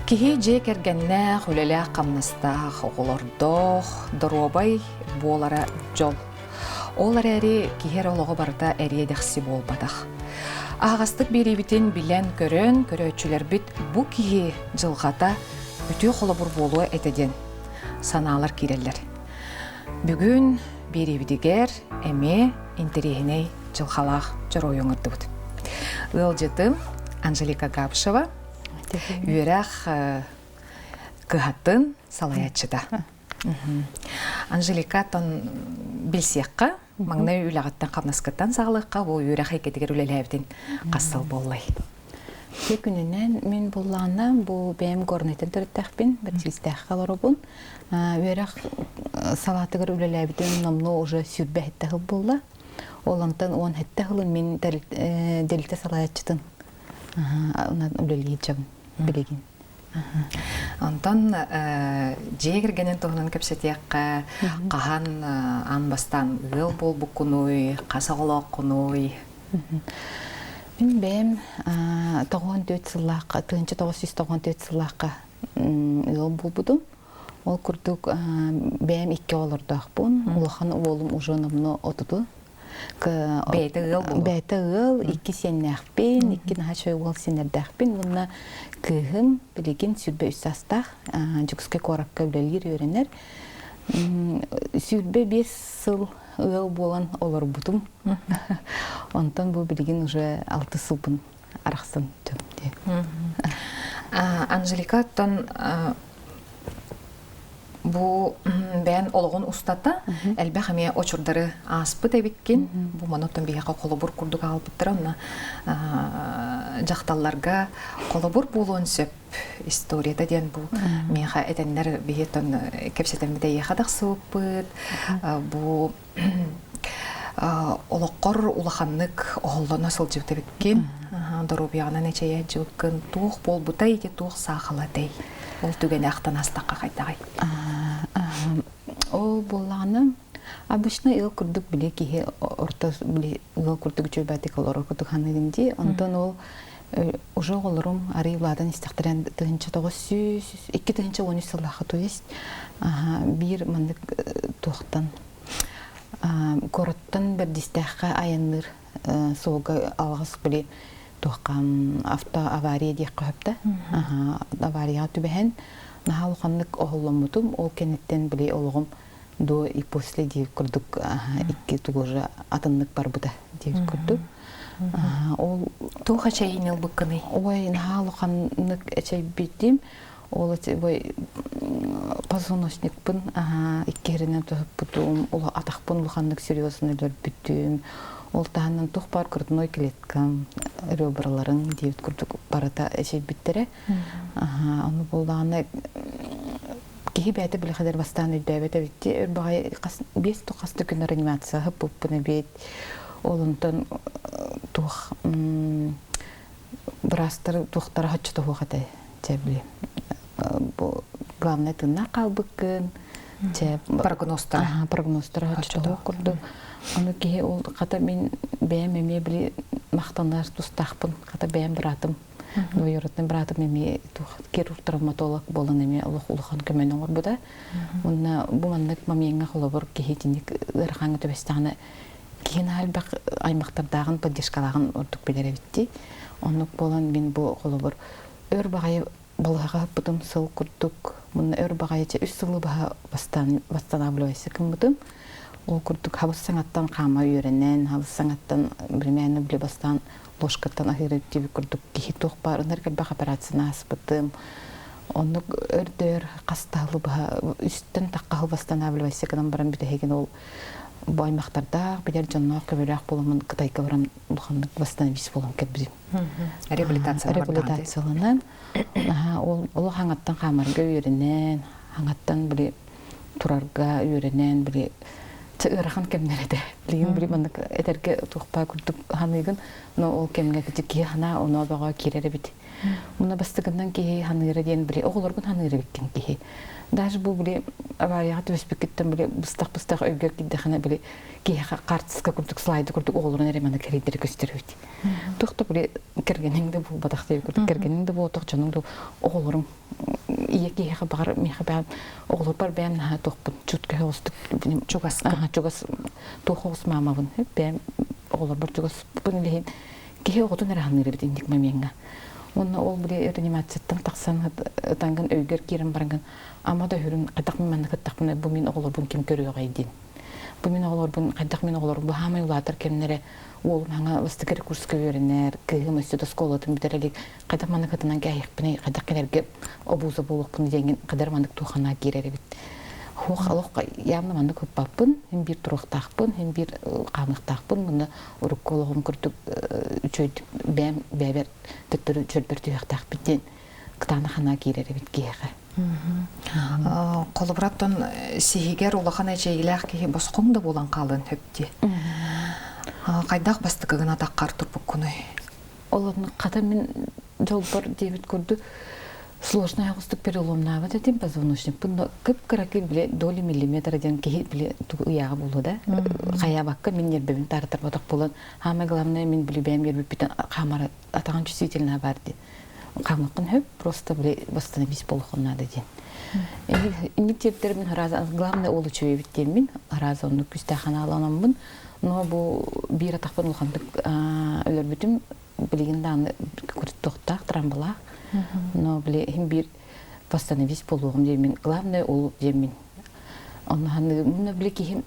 Кихи же кергенне хүлеле камнастах оголордох доробай болара жол. Олар әри кихер олығы барда әриедекси болбадах. Ағастық беребітін білен көрөчілер бит бұ кихи жылғата үті қолыбыр болуы әтеден саналар керелер. Бүгін беребідігер әме интерегіней жылғалақ жыр ойыңырды бұд. Үлжетім Анжелика Габшева үйерақ кығаттын салаятшыда. Анжелика тон білсеққа, маңнай үйлағаттан қамнаскаттан сағылыққа, ол үйерақ әйкетігер үлеләбден қасыл боллай. Тек күнінен мен болғаны бұл бәйім көрінетін түріттәқпен, бір тегістәқ қалары бұн. Үйерақ салатығыр үлеләбден номны уже сүрбә әттәғыл болла. Олантан оң әттәғылын мен дәлітті салаятшыдың. Үлелейді жабын, білеген. Антон жегіргенен тұғынан көпсетеққа қаған анбастан ұл бол бұл күнуй, қасағылақ күнуй. Мен бәйім 94 сылаққа, 1994 сылаққа ұл бол бұдым. Ол күрдік бәйім 2 олырдақ бұн. Улахан олым ұжынымны отыды. Бәйті ұл бұл? Бәйті ұл, 2 сеннәқпен, 2 наға шой ол сенердәқпен. Бұнна күйім білеген сүрбе үстастақ, жүкіске қораққа үлелер өренер. Сүрбе 5 сыл ұл болан олар бұдым. Онтан бұл білеген уже 6 сыл бұн арақсын. Анжелика, тон Бу бән олығын ұстата, әлбә қаме очырдары аспы тәбеккен. Бу маноттан бейеқа қолыбыр күрдік албыттыр. Онна жақталларға қолыбыр болуын сөп историяда ден бу. Меға әтәнлер бейеттен кепсетемді еқадақ сөппіт. Бу олыққыр улаханлық оғылдана сыл жеп тәбеккен. Дұрубияғынан әчәйә жүкін туық бол бұта еті туық сақылы дәй. Ол түген ақтан астаққа қайтағай. Ол болағаны, обычно ил күрдік біле кейі орта біле ил күрдік жөй бәтік олар күрдік ханығынде. Ондан ол уже оларым ары ұладан істіқтірен 2-13 сылақы тойыз. Бір мандық тоқтан. Короттан бір дистәққа айыныр соғы алғыз біле тоққан автоавария дейік қөпті. Авария түбәхен. Наға олғанлық оғылымытым, ол кенеттен біле олығым до и после дейік күрдік. 2 тұғыры атынлық бар бұда дейік күрдік. Туға чайын ел бұққыны? Ой, наға олғанлық әчай беттім. Ол позвоночник бұн, 2 керінен тұғып бұдым. Ол атақпын олғанлық серьезын өлір бүттім. Ол тағынан тұқ бар күрдіной келеткім, ребраларын дейбіт күрдік барата әшей біттірі. Оны болдағына кейі бәті білі қадар бастан өйдәбет әбетті. Өрбағай 5 тұқасты күн реанимация ғып бұппын әбет. Олынтын тұқ бірастыр тұқтары ғатшы тұғы ғатай жәбілі. Главное тыңна қалбықын. Прогностар ғатшы тұғы күрді. Оны кейі ол қата мен бәйім әме білі мақтанар тұстақпын, қата бәйім біратым. Ойырытын біратым әме керур травматолог болын әме ұлық-ұлыған көмен оңыр бұда. Бұл маңнық мамиңа қолы бұр кейі денек ұрғаңы төбестағыны кейін әлбәқ аймақтардағын поддержкалағын ұрдық белер әбітті. Онық болын мен бұл қолы бұр өр бағай болғаға бұдым сыл күрдік. Мұны өр бағай үш сылы баға бастан абылуайсы кім бұдым. Ол күрдік хабыс саңаттан қама үйерінен, хабыс саңаттан білмәні біле бастан ложкаттан ахиры теві күрдік кейі тоқ бар. Онар кәлбәқ операцияна аспытым. Оны өрдер қастағылы бұға үстін таққағыл бастан абылы байсы кәдім барам біді хеген ол бұл аймақтарда білер жаннақ көбелек боламын қытайқа барам ұлғандық бастан вис болам кәбізім. Реабилитациялардан? Ол хаңаттан қамарға үйерінен, хаңаттан біле тұрарға үйерінен біле Чырахан кемнерде. Лигин бри маннык этерге тухпа күрдүк ханыгын, но ол кемге кити хана оны бага кирере бит. Муна бастыгындан ки ханыгы ден бри оголоргун ханыгы биткен ки. Даже бу бри аварияга төспекеттен бри быстак өйгөр кидде хана бри ки картыска күрдүк слайды күрдүк оголорун эреманы керейдер көстөрөбүт. Тухта бри кергенинде бу бадакты күрдүк кергенинде бу ток жаныңды оголорун ияки хабар мехабан оголор бар бен ха токпун чутка хостук Чугас. чугас тохос мамавын бен оголор бар чугас бун лехин ки оготун эраһанныры бит индик мамеңга. Онна ол бри реанимацияттан таксан танган өйгөр кирен барган амада хүрүн кадак мен каттакмын бу мен оголор бун ким көрөөгө айдин. Бу мен оголор бун кадак мен оголор бу хамай улатыр кемнере ол маңа выстыкер курска беренер кыгым өстө сколатын битерелик кадак маны катынан гайыпны кадак келерге обуза болукпун деген кадар мандык тухана кирери бит. Хох алок ямна манды көп баппын, hem бир туруктакпын, hem бир камыктакпын. Мында уруккологум күрдүк үчөйдүк бәбер төттөрү чөлбөр туяктак биттен кытаны хана кирери бит киеге. Колубраттан сихигер улахан эчейлах ки босқоң да болан калын хөпти. Кайдак бастыгына таккар турпук күнү. Олорны ката мен жолбор дебит көрдү. Сложная уступ переломная вот этим позвоночник. Пунно кып караки биле доли миллиметр ден ки биле туяга болду да. Кая бакка мен нербем тартар ботак болон. Самое главное мен биле бем ербип битен камара атаган чувствительно барды. Камакын хөп просто биле восстановить болгон надо ден. Инициативтер мен раза главное олу чөй биттен мен раза оны күстахана аланамбын. Но бу бир атакпын улгандык өлөр бүтүм билигинде аны күрттөктак трамбала. Но биле хим бир восстановить болгон демин. Главное ол демин. Он ханы муна биле ки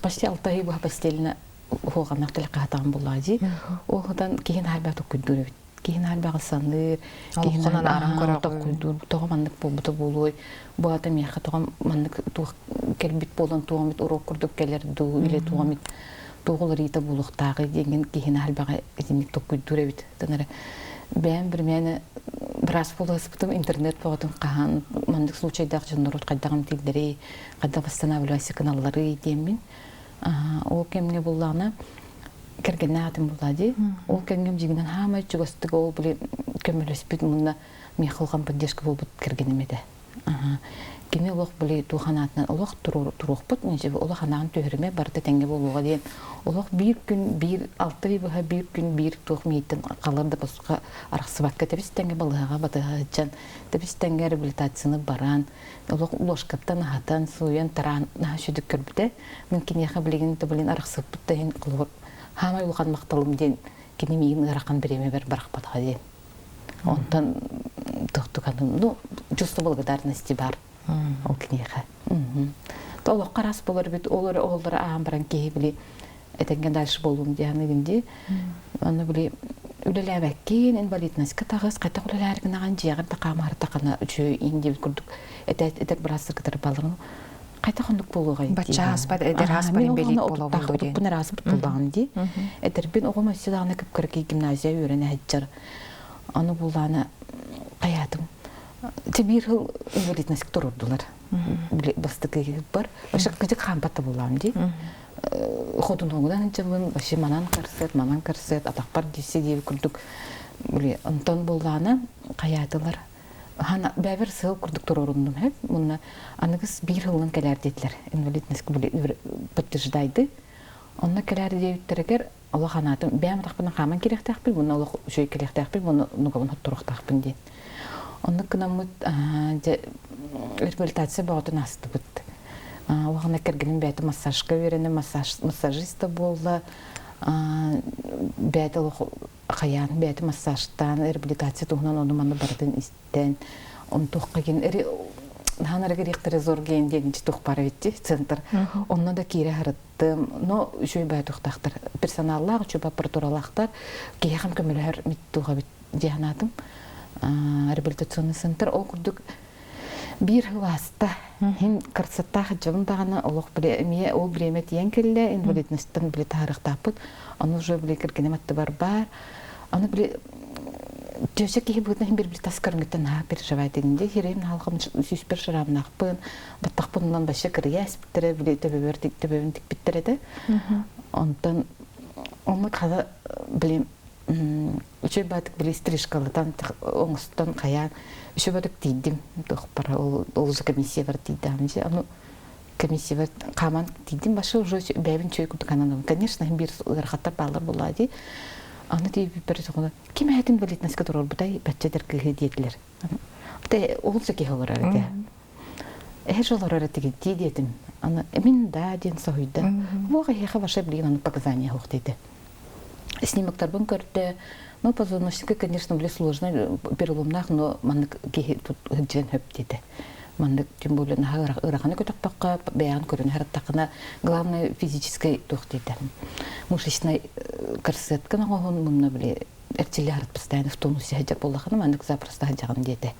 почти 6 ай бу постельна хоганак телкатан булади. Одан кийин халбат күндүрөбүт. Кийин халбагы санды, кийин аран көрөк күндүр. Тогомандык болбуту болой. Бу ата мияка тогом мандык туг келбит болон тугамит урок курдук келерду иле тугамит тугул рита булуктагы деген кийин халбагы этимик ток күндүрөбүт. Танара бәм бир мени брас полоспутум интернет поготун кахан мандык случайдак жонорут кайдагам тилдери кайда восстанавливайся каналлары демин. Ол кемге буллана кергенатым булади. Ол кемгем жигинен хамай чугастык ол биле көмөлөспүт мында мен кылган поддержка болбут кергенемеде. Кини лох биле туханатынан олох турукпут нече олох анаган төһөрөмө барды теңге болууга дейин. Олох бир күн бир 6 ай баха бир күн бир тух миттен калырды босқа араксыбакка тебис теңге балыга батыгачан тебис теңге реабилитацияны баран. Олох ложкаптан хатан суян таран нахшүдүк көрбүтэ. Мен кинеха билеген тебилен араксыппыт дейин кылып хамай улган макталым дейин кини миин аракан береме бер баракпатга дейин. Онтан токтуканым, ну, чувство благодарности бар. Ол кинеха. Толок карас болор бит, олар аам баран кеи били этенген дальше болуум дианыгынди. Аны били үлеләбәккен инвалидность катагыз кайта үлеләрген аган жегер такамар такана үчө инди күрдүк. Этек брастыр кытыр балырын. Кайта хондук болууга. Бачаас бар эдер хас бар белек болобу дейин. Бун раз булган ди. Этер бин огома сидагына кеп кирки гимназия үйрөнө хаҗар. Аны буланы каятым. Тебир хыл инвалидность турдулар. Бастыгы бар. Ошо кыжык хампата булам ди. Ходун оңудан жабын, башы манан карсет, атакпар дисе деп күрдүк. Биле онтон булганы каятылар. Хана бәбер сыл күрдүк турурундум хеп. Муна аныгыз бир хылын келер дедлер. Инвалидность биле подтверждайды. Онна келер дейттерегер Аллах ханатым бәм тахпын хаман керектак бил, муна Аллах жөй керектак бил, муна нугабын туруктак бил ди. Онны кынамыт реабилитация багытын асты бит. Оғана кергенім бәті массажға верені, массажиста болды. Бәті қаян, бәті массажтан, реабилитация тұғынан оны маңды бардың істен. Оны тұққа кен, ханары керектері зор кен дегінші тұқ бары бетті, центр. Оны да кейре харыттым. Но жөй бәті тұқтақтыр. Персоналлағы, жөй аппаратуралақтар, кейхам көмілер меттуға бет дегенатым. Реабилитационный центр, ол күрдік бир хваста хин карсаттах жавындагана олох биле ол биреме тиен келле инвалидностьтан биле тарыктапыт аны уже биле киргенематты бар аны биле Төсек киһи быытын бир тас көрүнгөттөн переживай дегенде херем халкым сүспер шырамнакпын баттакпындан башы кырыяс биттере биле төбөбөн тик биттереде. Онтон оны када билем үчө батык биле стрижкалыдан оңустан каян үчө батык тийдим тохпара ол комиссия бар тийдам же аны комиссия бар каман тийдим башы уже бәбин чөй кутканан конечно бир рахаттар балдар булады. Аны дип персона ким айтын билет наска турар бутай баччадыр кыгы диетлер. Те олса ки халар эте. Жоллар эте дидетим. Аны мин да ден сойда. Вога яха ваша блин показания хохтыды. Снимоктар бун көрдө. Ну позвоночника, конечно, были сложно переломнах, но ман ки тут жен хөп диде. Мандык тем более на ыраханы көтөкпакка баян көрүн хараттакына главное физической тохтыды. Мышечной корсетка нагон мунна биле эртиле харат постоянно в тонусе хаджак боллаханы мандык запросто хаджаган деди.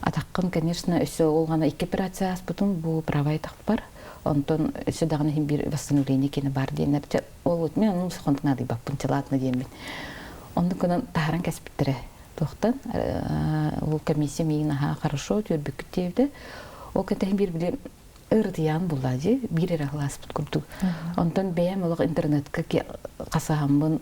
Атаккын, конечно, өсө олгана 2 операция потом бу правай бар. Онтон өсө дагы бир восстановление кени бар дейнер. Ол мен анын сохонтуна дей бакпын чалатны деймин. Онды көнөн тааран кесиптире тохтан ол комиссия мейна хорошо төрбүк тевди. Ол кетен бир биле ырдыян булады, бир эралас курду. Онтон бэм олог интернетке касаамбын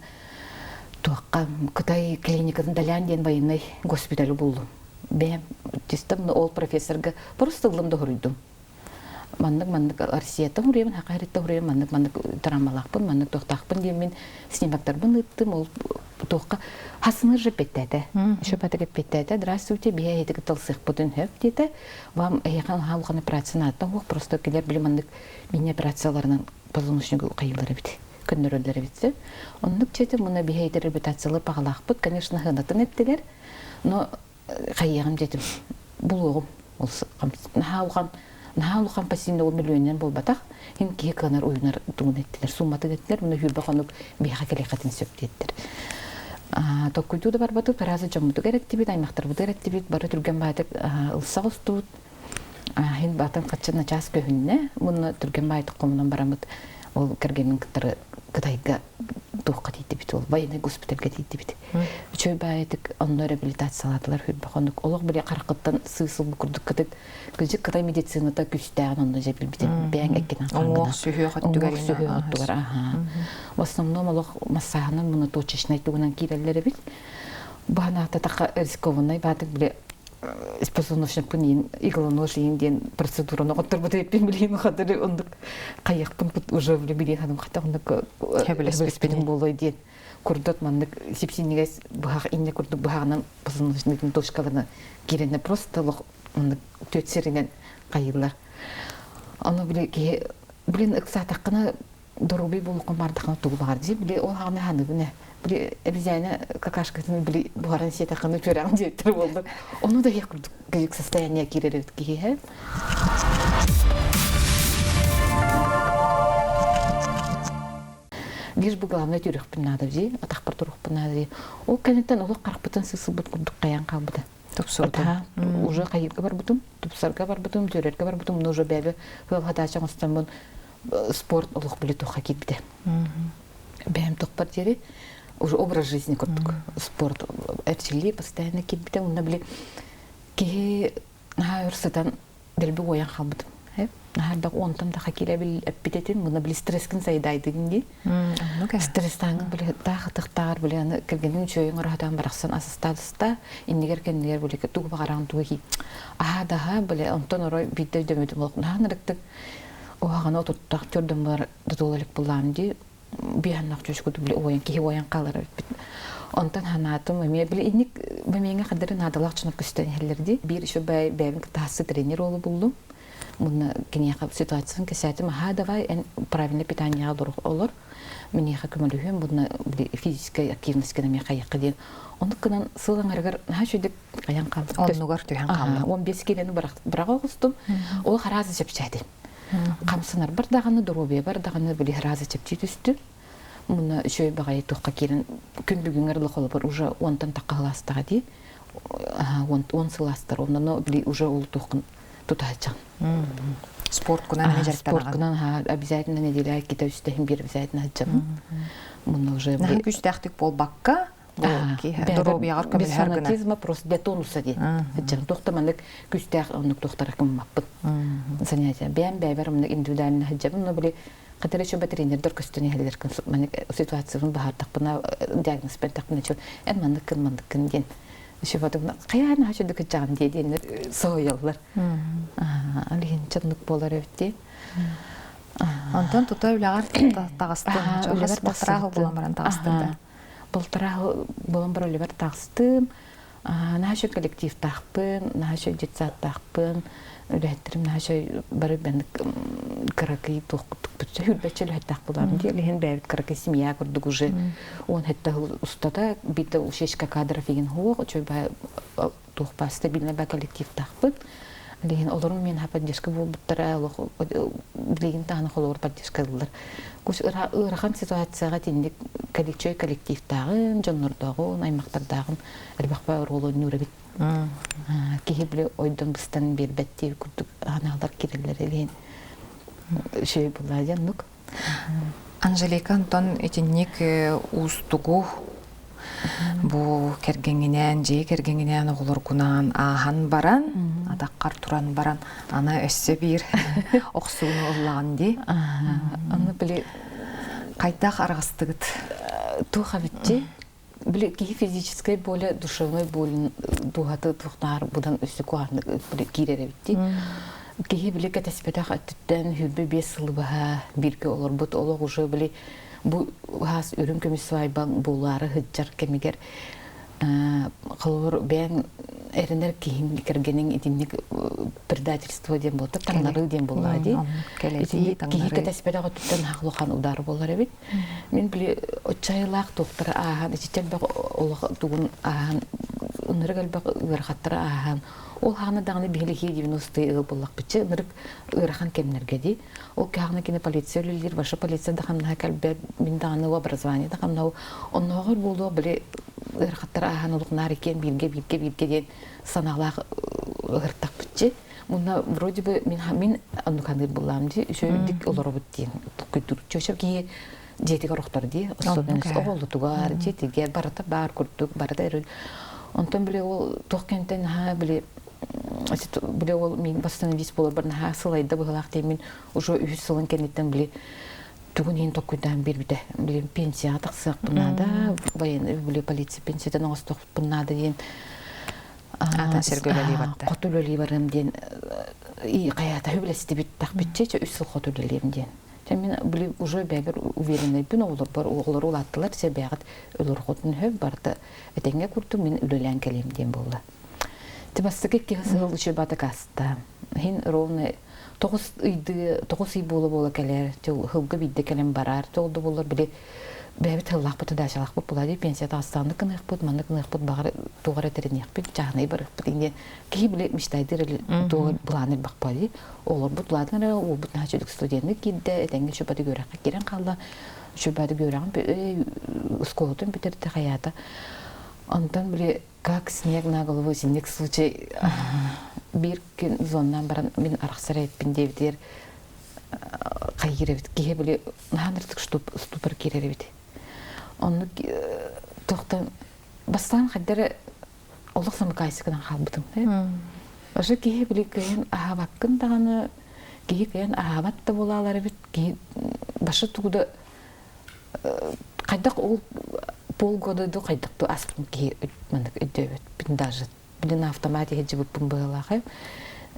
туакка Кытай клиникасын Далянден военный госпиталь болду. Бэм тестем ол профессорга просто ылымды хурдум. Маннык Россияда хурем, хакайрытта хурем, маннык тарамалакпын, маннык тохтакпын дейм мен снимактарбын ыттым, ол туакка хасыны же петтеде. Еще батыгы петтеде. Здравствуйте, бия едиги тылсых бүтүн хөп дейди. Вам яхан халган операцияны аттан ок просто келер биле маннык мен операцияларынан позвоночнигі кайылары бит. Көннөрөлөр битсе. Оннук чете муна бия едиги репутациялы багалакпыт, конечно, хынатын эттилер. Но кайягым дедим. Булугум ол Нахалухан пассивный миллионер бол батах, хин ки канар уйнар тугун эттилер, сумматы эттилер, муна хүрбаханук бияха келекатын сөп деттер. Токкуйду да бар батып, таразы жаммуду кереттибит, аймактар буду кереттибит, бары түрген байтык ылсак устубут. Хин батын качына час көһүнне, муна түрген байтык комунан барамыт, ол кергенин кытары Кытайга тухка тийдибит, ол военный госпитальга тийдибит. Үчөй байтык онно реабилитациялатылар хүрбаханук, олог биле каракыттан сыйсыл букурдук кытык, кыжык Кытай медицинада күстән онно жепил битен, бәң эккенен кангана. Оңох сүйө хаттугар. В основном олог массаганан муна точечный тугунан киреллери бит. Баанакта така рискованный байтык биле позвоночник пунин иглонож инден процедураны оттырбыт эппин билин хатыры ондук кайыкпын уже билин хадым хата ондук хебелеспедин болой ден курдот мандык сепсинигес бах инне курдук баханан позвоночниктин точкаларына кирене просто лох ондук төтсеринен кайылар. Аны билин ыксатакына доруби болукун бардыкына тугулар ди биле ол ханы ханыгыне биле обезьяна какашкасын биле бугарын сетакыны көрөм дектер болду. Ону да як кырдык состояние киререт ки. Лишь бы главное тюрьхпын надо ди, атакпар турхпын надо. Ол кенеттен оло карпытын сысыбыт курдук каян калбыды. Тупсурда. Уже кайыкка бар бутум, тупсарга бар бутум, тюрерге бар бутум, но уже бебе хыл хатачан устамбын спорт олох биле тоха китти. Бэм тохпар дери уже образ жизни курдук. Спорт эрчили постоянно китти, унда биле ки хайрсатан делби оян калбыдым. Нахардак онтан да хакире бил эппитетин, муна биле стресскен сайдайды динги. Стресстан биле тахтыктар биле аны кергенин чөйүн арахтан бараксан асыстадыста, иннигер кендер биле тугу багаран туги. Даха биле онтон орой бидде дөмөтүм болуп, наханырыктык оғағана отуттақ түрдің бар дұдолылық болам де, бейханнақ жөшкөді біле ойын, кейі ойын қалар өтпет. Онтан ханатым, өме біле, инік бәмейіңе қадырын адылақ чынық күстен әлерді. Bir іші бәйбін тасы тренер олы болдым. Мұны кенеға ситуациясын кесәтім, давай правильный питанияға дұрық олар. Менеға көмілігім, бұны физическая активность кенеме қайыққа дейін. Оны кынан сылың арғар, шөйдік қаян қалды. Оннығар түйен қалды. 15 келені бірақ оғыстым, ол қаразы жепшәді. Қамсынар бар дағаны дұрубе бар дағаны біле разы чепчи түсті. Мұны шөй бағай тұққа келін күн бүгін ғырлық олы бар, уже 10-тан таққа ғыластыға де, 10 сыластыр, онын біле уже олы тұқын тұтайчан. Спорт күнан не жарықтан аған? Спорт күнан обязательно неделя кита үстігін бір обязательно айтчан. Мұны уже... Нағын күштәқтік бол баққа, Доробиягар көмөл без һәр генә. фанатизма просто для тонуса ди. Хәҗән тохтаманлык күстәк онук тохтара кыммаппыт. Занятия бәм бәбәрмне индивидуально хәҗәбен но били катары чөбә тренердер көстәне хәлләр көн мен ситуацияны бахар тапына диагноз бер тапына чөп эн мандык ген. Шебатымна каяна хәҗәдә кәҗән ди динер сояллар. Алин чынлык болар өтте. Антон тутай улагар тагыстым. Чөбәр тасрагы буламаран тагыстырды. Былтырагы булам бер лебер тагыстым. Наша коллектив тахпын, наша детсад тахпын. Үләттерим наша бары бен каракай тохтук бүтсә хүлбәчел хәттах булам ди. Леген бәйт каракай семья күрдек уже. Он хәтта устата бит ушешка кадров еген хук, чөбә тухпа стабильный бә коллектив тахпын. Леген олорун мен хападешка бу буттара лох билеген таны холор падешкалар. Куш ырахан ситуацияга тиндик коллектив тагын, жоннордагы, аймактардагы элбакпа ролу нүребит. Кихибле ойдон быстан бербетти күрдүк аналар кирелер элен. Шей булады нук. Анжелика Антон этинник устугу бу кергеңинен оголор кунан ахан баран, атаккар туран баран, ана өссө бир оксууну уллаган ди. Аны биле Кайдах аргастыгыт. Туха битти. Биле ки физической боли, душевной боли, дугаты тухтар будан өссө куарны биле кирере битти. Ки биле катаспетах аттыттан хүрбе 5 сылбаха бирге олор бут олог уже биле бу хас үрүн көмүсвай булары хыджар кемигер кылыр бен эренер кийим кергенин итинник предательство ден болду, таңнары ден болады. Кийи катаспетах аттыттан хаклыхан удары болар бит. Мен биле очайлак доктор ахан ичтел бак олог тугун ахан ныргал бак ырхаттар ахан ол ханы дагы билеги 90-й буллак биче нырык ырхан кемнерге ди. Ол кагны кине полициялар, башы полиция да хамна калбе мин дагы образование да хамна онногор болду биле ырхаттар ахан улукнар экен бирге ден саналак ыртак биче. Муна вроде бы мен ануканы булам ди, жөйдик олор бут ден. Күтүр чөшөп жетиге рохтар ди. Особенность оголду тугар жетиге барата бар курдук барата эрил. Онтон биле ол тохкентен биле ол мен восстановить болар бар на сылайда булак темен уже 3 сылын кенеттен биле түгүн ен токуйдан бербите биле пенсия таксак бунада военный биле полиция пенсиядан осток бунада ден ата сергөлөли батты. Котулөли барым ден и каята хөблести бит такбитче 3 сыл котулөлем ден. Мен биле уже бәбер уверенный бин олар бар оглар улаттылар себягат өлөр хотун хөп барды этеңге курту мен үлөлән келем ден болду. Тибастыгы кесел чебата каста. Хин ровно 9 үй боло келер. Хылгы бидде келем барар. Толду болор биле бәбит хыллак бут дашалак бут булады. Пенсияда астанды кынык бут, мандык кынык бут багыр тугара теренек бит. Жагны барып бит инде. Ки биле миштайдыр тугар буланы бакпады. Олор бут ладына ол бут начылык студентны кидде этеңге чебата көрөккө керен калды. Чебата көрөм сколотун битерди хаята. Антон биле как снег на голову зимник случай бир күн зоннан баран мен араксар айтпин дебдер кайырыбыт кие биле нандырдык ступор кирерибит. Оны токтон бастан хаддер Олох самы кайсыгынан халбытым. Ошо кие биле кыйын ахабаккын даганы кие кыйын ахабат да болалары бит кие башы тугуда кайдак ол полгода до кайдакту аспын ки мындык өдөбөт бин даже билин автоматика жибиппин быылахы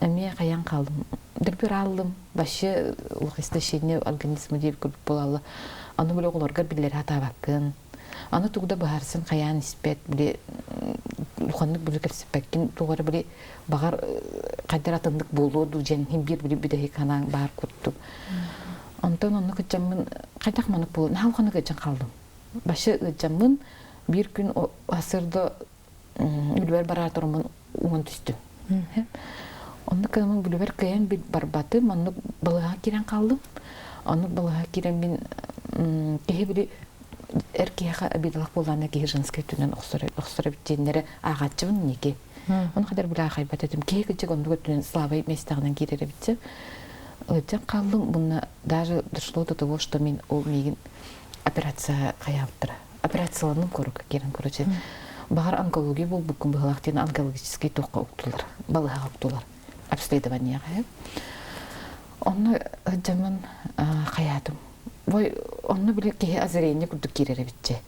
эми каян калдым дирбир алдым башы логистичный организм деп көп болалы аны биле олорга билер атабаккын аны тугда баарсын каян испет биле уханнык биле кепсепеккин тугары биле багар кайдаратындык болуду жен хим бир бидеги канаң бар кутту антон аны кычамын кайдак манык болду науханы кычан калдым башы жамын бир күн асырда үлбер барар турмун уңун түстү. Онны кымын үлбер кыян бит барбаты, манны балыга кирен калдым. Аны балыга кирен мен кеhe били эркеха абидалак болганы кеhe женский түнөн оксорып жендери агачыбын неке. Оны кадар била хайбат этим кеhe кечек онду түнөн славай местагынан кирере битсе. Өтөн калдым, буна даже дошло до того, что мен ол мегин операция каяптыра. операцияланым корок керен короче. Багар онкология бол бүкүн быхлактен онкологический токка уктулар. Балага уктулар. Обследование. Онны жаман хаятым. Вой онны биле ке азырение күрдүк керере битче.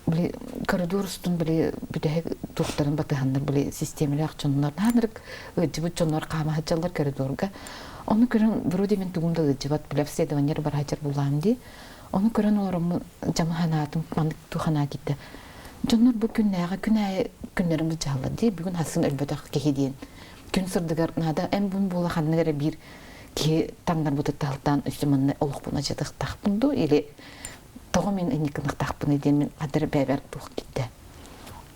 Биле коридор устун биле бүдө тухтарын батыгандар биле системалар акчоннар ханырык жыбыт чоннор кама хачалар коридорга. Оны көрөн вроде мен тугунда жыбат биле обследование бар хачар булам ди. Оны көрөн олорум жамаханатым мандык тухана китте. Жоннор бу күннөрүмүз жаалы ди. Бүгүн хасын өлбөтөк кехиден. Күн сырдыгар нада эм бун була ханнагара бир ки таңдар бутатталтан үстүмөнө олук буна жадык такпынду или тогы мен эникиндик такпын эден мен адыр бебер тук китте.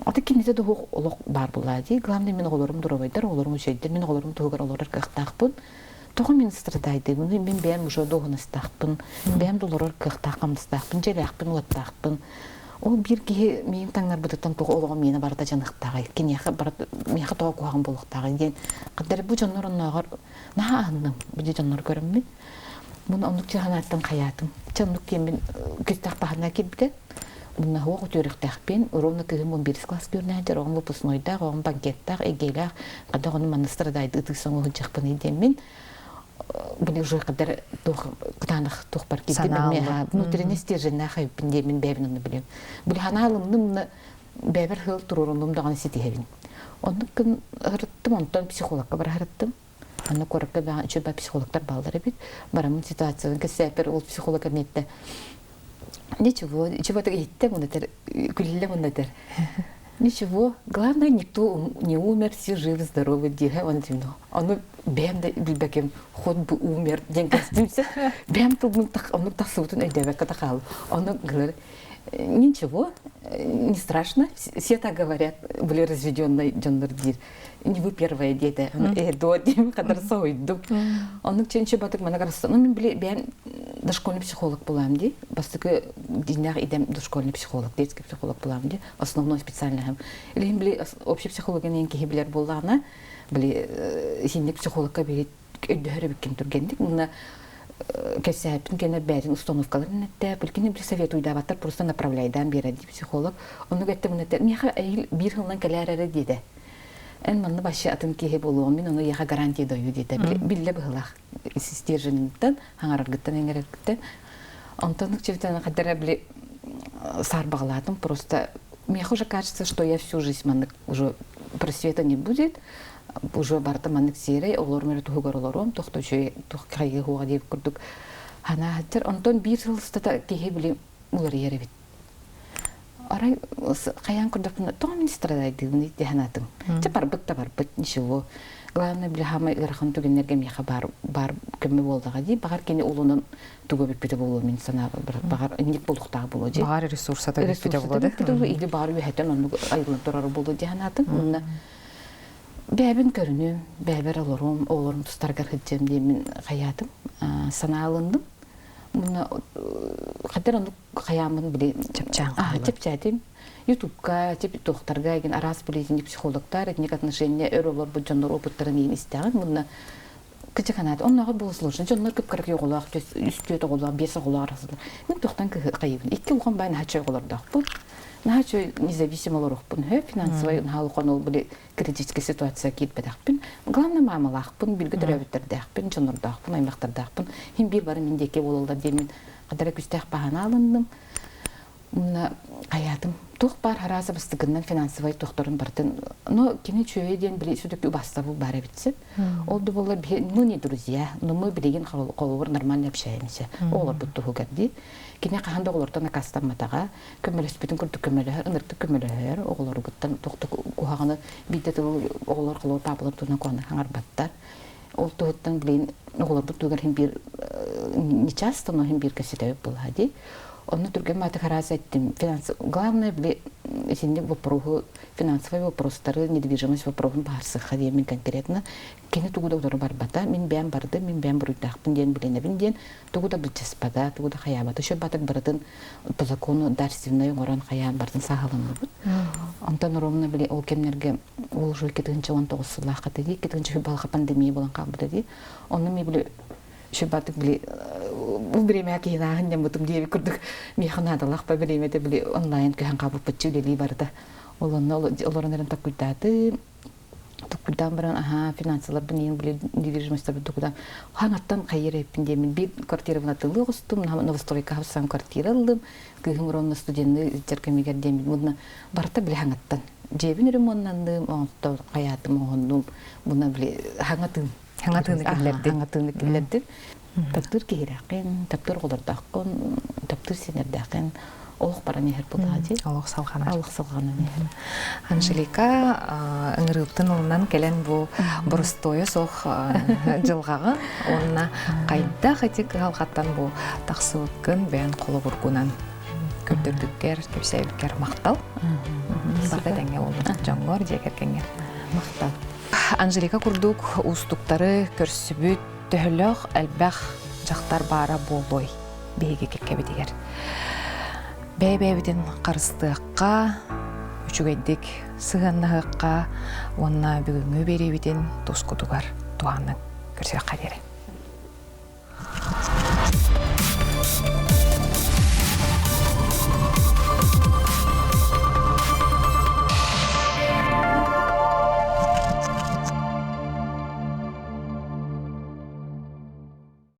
Аты кинете да олук бар булади. Главный мен олорум дуробайдар, олорум өшөйдер, мен олорум тугар олорор кыктакпын. Тогы мен страдайды. Мен бем уже догунастакпын. Бем долорор кыктакамстакпын, желакпын, уаттакпын. Ол бир ки мен таңдар бутаттан тугу олугум мени барда жаныктагы. Кинеха бар меха тоо куган болуктагы ден. Кадыр бу жонноруннагар наанным. Бу жоннор көрөммүн. Муну ондук жаганаттан каятым. Чондук кемин кыстак бахана кибде. Муну хоо төрөктакпен ровно кыгым 11 класс көрнөдөр, он выпускнойда, он банкетта, эгелак, када оны манастырдайды тысоң жакпын идемин. Буны уже кадар тох кытаных тох бар киде мен внутренний стержень хайпын демин бебин билем. Бул ханалымны бебер хыл турурумдум даган ситебин. Ондук күн ырыттым, онтон психологка бар ырыттым. Аны көрөккө да үчөбө психологтор балдары бит. Барамын ситуацияны кесепер ол психолог эметте. Ничего, чего-то идти, күлле мундатер. Ничего, главное, никто не умер, все живы, здоровы, дига, он темно. Он бем да билбекем, ход бы умер, день костюмся, бем тут он так сутун эдевек катахал. Он говорит, ничего, не страшно, все так говорят, были разведенные джондердир. Не вы первая дети, до днем, когда сойду. Он ченче батык мана караса. Ну, мен дошкольный психолог булам ди. Бастык динях идем дошкольный психолог, детский психолог булам ди. Основной специальный. Или били общий психолог энен ки билер буллана. Били синник психологка били өйдөрө биккен тургендик. Мына кесептин гене бәрин установкаларын нетте. Билкини били совет уйдабаттар просто направляйдан берди психолог. Оны гетте мына меха бир жылдан келерер диде. En manna başı atın ki boluğum min onu yaha garanti doyu dedi. Bille bıhlaq. Stерженинтен, хаңаргыттан эңергыттан. Антонук чевтен кадара били сар багладым. Просто мне уже кажется, что я всю жизнь маннык уже просвета не будет. Уже барта маннык серей, олор мере тугар олором, тохточу тух кайгы хуга деп күрдүк. Ана хаттер Антон бир жылстата ки били улар еребит. Арай каян күрдүк, том министрдайды деп ханатым. Че бар бит ничего. Главное били хама ирхан түгенерге меха бар кеме болдыга ди багар кени улунун тугу бипте болуу мен сана багар ник болуктагы болуу ди. Багар ресурсата бипте болуу ди. Или бар үһәтен аны айылын турары болуу ди ханатын. Муна бәбин көрүнү, бәбер олорум тустарга хиджем ди мен хаятым, санаалындым. Муна кадер аны хаямын били чепчатым. YouTube'ка, тип доктарга ген арас билетин психологтар, этник отношения өрөлөр бу жоннор опыттарын эми истеген. Муна кычыканат, оннага бул сложно. Жоннор көп керек yoğулак, үстү тоголак, бесе голак арасында. Мен токтан кайыбын. Икки улган байын хачой голордак бу. Нахачой независимо олорокпун, финансовый халыкон ол били критическая ситуация кетпедакпын. Главное мамалакпын, билги төрөбүттердакпын, жоннордакпын, аймактардакпын. Хим бир бары мендеке бололдар деймин. Кадара күстак багана алындым. Мына каятым. Тух бар хараза бастыгыннан финансовый тохторун бартын. Но кини чөйден били сүдөк бастабы бары битсе. Олду болла ну не друзья, но мы билеген коловор нормально общаемся. Олар бутту гадди. Кини каханда олортан кастаматага, көмөлөспүтүн күрдүк көмөлөр, ыныртык көмөлөр, оголор буттан тохтук кухаганы бидет оголор колор табылып туна кона хаңарбаттар. Ол туттан билен оголор буттугар хим бир не часто, но хим бир кесетеп булади. Он другим маты хараз этим главное бли синник вопросу финансовый вопрос старый недвижимость вопросом барсы ходим конкретно кене тугуда удары барбата мен бәм барды мен бәм бурдак пинден билене бинден тугуда билчес бада тугуда хаябата шо батак бардын по закону дарственный горан хаям бардын сагалын бут антон ровно били ол кемнерге ол жол 2019 сылакы деди 2020 балга пандемия болган кабыды ди оны ми били шыбатык били бу бреме кийнаһын ямытым диеби курдук механадалах па бремете били онлайн көһөн кабып пачулели барда олорнерен такуйтаты тукудан баран финансылар бинин били недвижимость тукудан хангаттан кайыр эпиндемин бир квартира внатылы гостум новостройка хавсан квартира алдым кыгымронна студентны теркемигер демин муна барта били хангаттан жебин ремонттандым онто каятым ондум буна били хангатын киллерди таптыр киракын таптыр голдардакын таптыр синердакын олох баран ехер булажы олох салгана нехер Анжелика ыңырыптын улунан келен бу бурустойы сох жылгагы онна кайда хатик халкаттан бу таксыбыккын бен колу бургунан көптөрдүккер көпсөйүккер мактал бата деңе ол жоңгор жекеркеңе мактал Анжелика курдук устуктары көрсүбүт төхөлөк элбах жактар бара болой беги кеккебидигер бэбэбитин карыстыакка үчүгейдик сыганнахыкка онна бүгүнгү берибитин тускутугар туаны көрсөк кадери